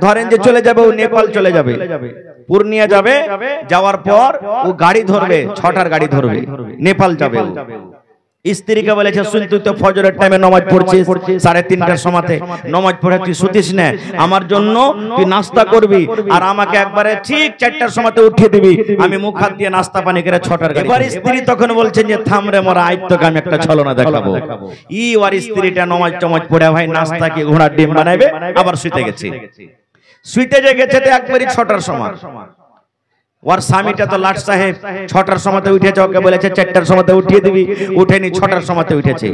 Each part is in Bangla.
ধরেন যে চলে যাবে, ও নেপাল চলে যাবে, পূর্ণিয়া যাবে, যাওয়ার পর ও গাড়ি ধরবে, 6টার গাড়ি ধরবে, নেপাল যাবে। স্ত্রীকে বলেছে, শুন তুই তো ফজরের টাইমে নামাজ পড়ছিস, 3:30টার সময়তে নামাজ পড়ে তুই শুতিস না, আমার জন্য তুই নাস্তা করবি আর আমাকে একবারে ঠিক 4টার সময়তে উঠিয়ে দিবি, আমি মুখ হাত দিয়ে নাস্তা পানি করে 6টার গাড়ি। এবার স্ত্রী তখন বলছেন যে থাম রে মোরা, আজ তোকে আমি একটা ছলনা দেখাবো। ওর স্ত্রীটা নামাজ টামাজ পড়ে ভাই নাস্তা কি ঘোড়ার ডিম বানাবে, আবার শুতে গেছে। শুইতে যে গেছে তো একবারই 6টার সময়। ওর স্বামীটা তো লাট সাহেব 6টার সময়তে উঠেছে, ওকে বলেছে 4টার সময়তে উঠিয়ে দিবি, উঠেনি, 6টার সময়তে উঠেছে।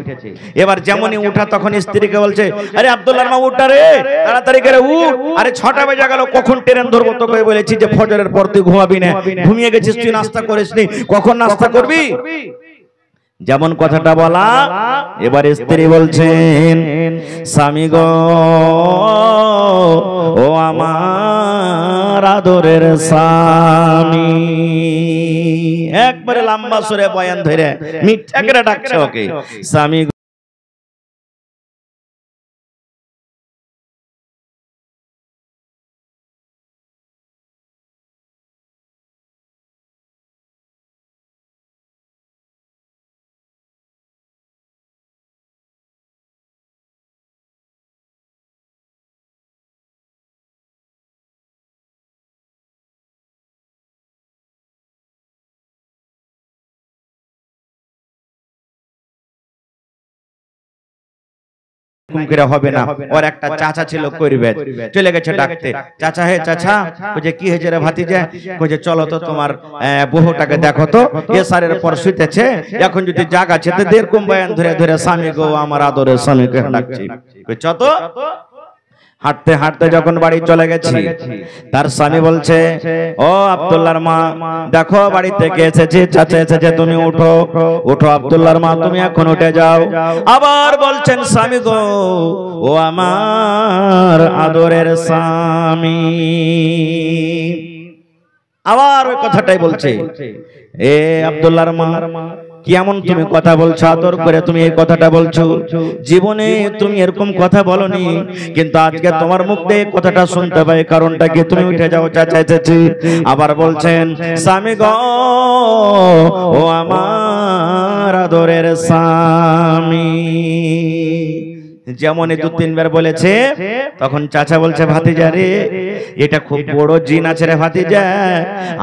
এবার যেমনই উঠা তখন স্ত্রীকে বলছে, আরে আব্দুল্লাহর মা উঠা রে, তাড়াতাড়ি করে উঠ, আরে 6টা বেজে গেল, কখন ট্রেন ধরবো, তোকে বলেছি যে ফজরের পর তুই ঘুমাবি না, ঘুমিয়ে গেছিস, তুই নাস্তা করিসনি, কখন নাস্তা করবি। যেমন কথাটা বলা, এবার স্ত্রী বলছেন, স্বামী গো, ও আমার আদরের স্বামী, একবারে লম্বা সুরে বয়ান ধরে মিঠা করে ডাকছে ওকে, স্বামী হবে না। ওর একটা চাচা ছিল কইরবে, চলে গেছে ডাকতে, চাচা হে চাচা, কইছে কি হয়েছে রে ভাতিজা, কইছে চলো তো তোমার বহুটাকে দেখো তো, এসারের পর শুতেছে, এখন যদি জাগা আছে তো এরকম বয়ান ধরে ধরে স্বামী গো আমার আদরের স্বামীকে ডাকছি। কইছ তো হাঁটতে হাঁটতে যখন বাড়ি চলে গেছি, তার স্বামী বলছে, ও আব্দুল্লাহর মা দেখো বাড়ি থেকে এসেছে, চাচা এসেছে, তুমি উঠো উঠো আব্দুল্লাহর মা, তুমি এখন উঠে যাও। আবার বলছেন, স্বামী গো, ও আমার আদরের স্বামী, আবার ওই কথাটাই বলছে, এ আব্দুল্লাহর মা কি এমন তুমি কথা বলছো, আদর করে তুমি এই কথাটা বলছো, জীবনে তুমি এরকম কথা বলনি, কিন্তু আজকে তোমার মুখ দিয়ে কথাটা শুনতে পাই, কারণটা কি, তুমি উঠে যাও, চাচা এসেছে। আবার বলছেন, স্বামী গো, ও আমার আদরের স্বামী, যেমন 2-3 বার বলেছে, তখন চাচা বলছে, ভাতিজা রে, এটা খুব বড় জিন আছে রে ভাতিজা,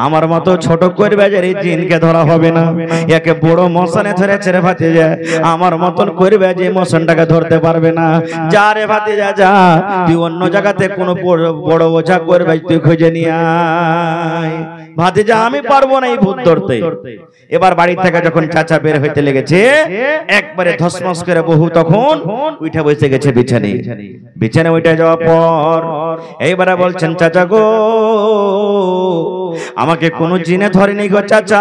আমার মতো ছোট করবে যে এই জিনকে ধরা হবে না, একে বড় মশানে ধরেছে রে ভাতিজা, আমার মতন করবে যে মশানটাকে ধরতে পারবে না, যা রে ভাতিজা যা, তুই অন্য জায়গাতে কোনো বড় ওঝা করবে তুই খুঁজে নিয়ে আয়, ভাতিজা আমি পারবো না এই ভূত ধরতে। এবার বাড়ি থেকে যখন চাচা বের হইতে লেগেছে, একবারে ধসমস করে বহু তখন উঠে বসে গেছে বিছানে, বিছানে উঠে যাওয়ার পর এইবারে বলছেন, চাচা গো আমাকে কোনো জিনে ধরেনি গো চাচা,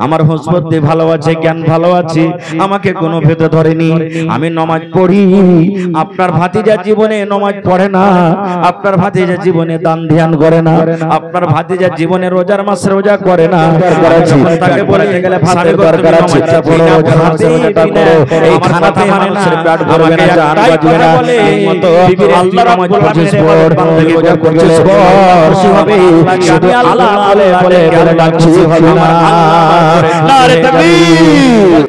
আমার হুজুরদের ভালো আছে, জ্ঞান ভালো আছে, আমাকে কোনো ভেদে ধরেনি, আমি নামাজ পড়ি, আপনার ভাতিজা জীবনে নামাজ পড়ে না, আপনার ভাতিজা জীবনে দান ধ্যান করে না, আপনার ভাতিজা জীবনে রোজার মাস রোজা করে না, তাকে বলতে গেলে ভাতের দরকার আছে, এই খানাতে মানুষের পেট ভরবে না, জান বাজবে না, এই মতো আল্লাহর নামাজ পড়ছিস পড়, রোজা করছিস পড়, হবে শুধু আল্লাহ বলে বলে ডাকছিস হবে না। নারে তাকবীর।